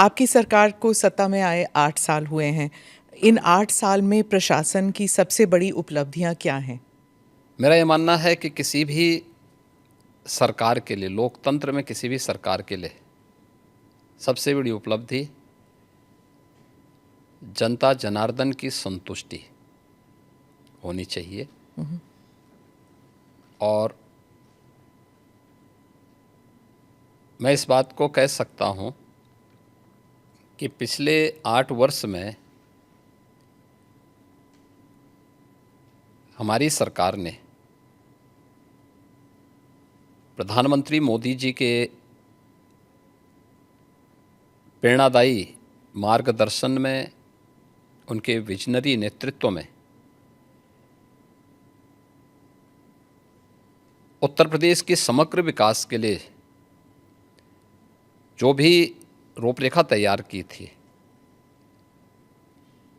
आपकी सरकार को सत्ता में आए 8 साल हुए हैं। इन 8 साल में प्रशासन की सबसे बड़ी उपलब्धियां क्या हैं? मेरा ये मानना है कि किसी भी सरकार के लिए, लोकतंत्र में किसी भी सरकार के लिए सबसे बड़ी उपलब्धि जनता जनार्दन की संतुष्टि होनी चाहिए। और मैं इस बात को कह सकता हूँ कि पिछले 8 वर्ष में हमारी सरकार ने प्रधानमंत्री मोदी जी के प्रेरणादायी मार्गदर्शन में, उनके विजनरी नेतृत्व में उत्तर प्रदेश के समग्र विकास के लिए जो भी रूपरेखा तैयार की थी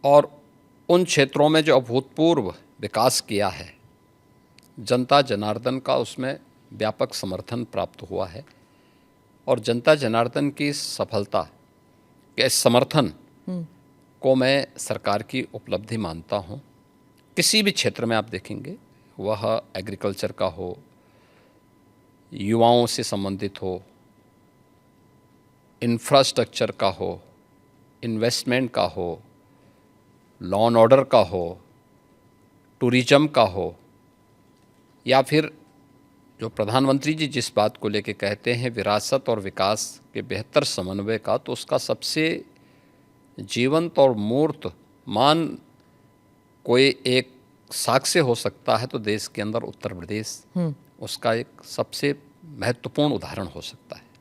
और उन क्षेत्रों में जो अभूतपूर्व विकास किया है, जनता जनार्दन का उसमें व्यापक समर्थन प्राप्त हुआ है। और जनता जनार्दन की सफलता के समर्थन को मैं सरकार की उपलब्धि मानता हूँ। किसी भी क्षेत्र में आप देखेंगे, वह एग्रीकल्चर का हो, युवाओं से संबंधित हो, इंफ्रास्ट्रक्चर का हो, इन्वेस्टमेंट का हो, लॉ एंड ऑर्डर का हो, टूरिज्म का हो, या फिर जो प्रधानमंत्री जी जिस बात को लेके कहते हैं विरासत और विकास के बेहतर समन्वय का, तो उसका सबसे जीवंत और मूर्त मान कोई एक साक्ष्य हो सकता है तो देश के अंदर उत्तर प्रदेश उसका एक सबसे महत्वपूर्ण उदाहरण हो सकता है।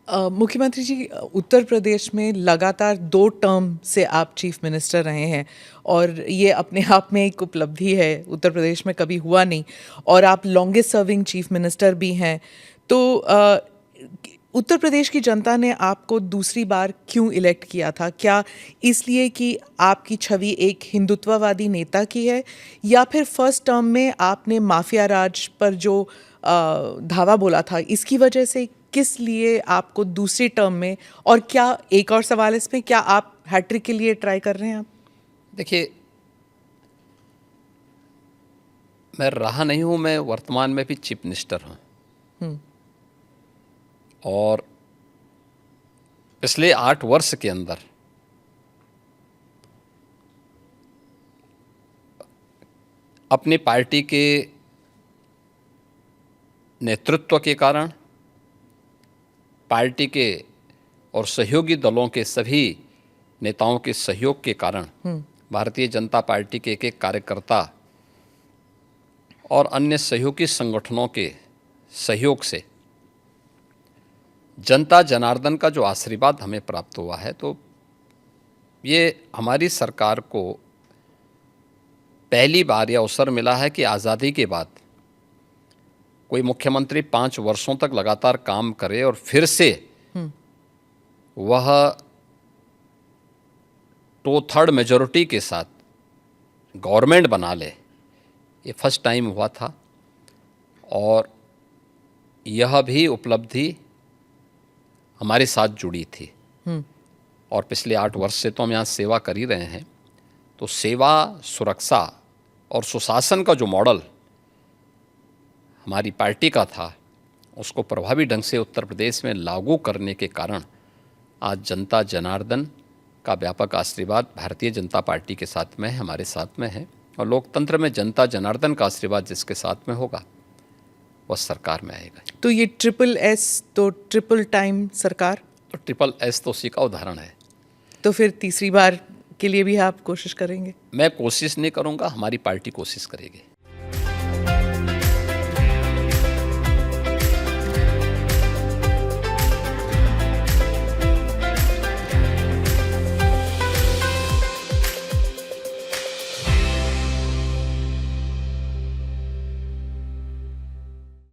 मुख्यमंत्री जी, उत्तर प्रदेश में लगातार 2 टर्म से आप चीफ मिनिस्टर रहे हैं और ये अपने आप में एक उपलब्धि है, उत्तर प्रदेश में कभी हुआ नहीं। और आप लॉन्गेस्ट सर्विंग चीफ मिनिस्टर भी हैं। तो उत्तर प्रदेश की जनता ने आपको दूसरी बार क्यों इलेक्ट किया था? क्या इसलिए कि आपकी छवि एक हिंदुत्ववादी नेता की है, या फिर फर्स्ट टर्म में आपने माफिया राज पर जो धावा बोला था इसकी वजह से? किस लिए आपको दूसरी टर्म में? और क्या, एक और सवाल इसमें, क्या आप हैट्रिक के लिए ट्राई कर रहे हैं आप? देखिए, मैं रहा नहीं हूँ, मैं वर्तमान में भी चीफ मिनिस्टर हूँ। और पिछले 8 वर्ष के अंदर अपनी पार्टी के नेतृत्व के कारण, पार्टी के और सहयोगी दलों के सभी नेताओं के सहयोग के कारण, भारतीय जनता पार्टी के एक कार्यकर्ता और अन्य सहयोगी संगठनों के सहयोग से जनता जनार्दन का जो आशीर्वाद हमें प्राप्त हुआ है, तो ये हमारी सरकार को पहली बार यह अवसर मिला है कि आज़ादी के बाद कोई मुख्यमंत्री 5 वर्षों तक लगातार काम करे और फिर से वह 2/3 मेजॉरिटी के साथ गवर्नमेंट बना ले। ये फर्स्ट टाइम हुआ था और यह भी उपलब्धि हमारे साथ जुड़ी थी। और पिछले 8 वर्ष से तो हम यहाँ सेवा कर ही रहे हैं। तो सेवा, सुरक्षा और सुशासन का जो मॉडल हमारी पार्टी का था, उसको प्रभावी ढंग से उत्तर प्रदेश में लागू करने के कारण आज जनता जनार्दन का व्यापक आशीर्वाद भारतीय जनता पार्टी के साथ में है, हमारे साथ में है। और लोकतंत्र में जनता जनार्दन का आशीर्वाद जिसके साथ में होगा वह सरकार में आएगा। तो ये ट्रिपल एस, तो ट्रिपल टाइम सरकार, तो ट्रिपल एस तो उसी का उदाहरण है। तो फिर तीसरी बार के लिए भी आप कोशिश करेंगे? मैं कोशिश नहीं करूंगा, हमारी पार्टी कोशिश करेगी।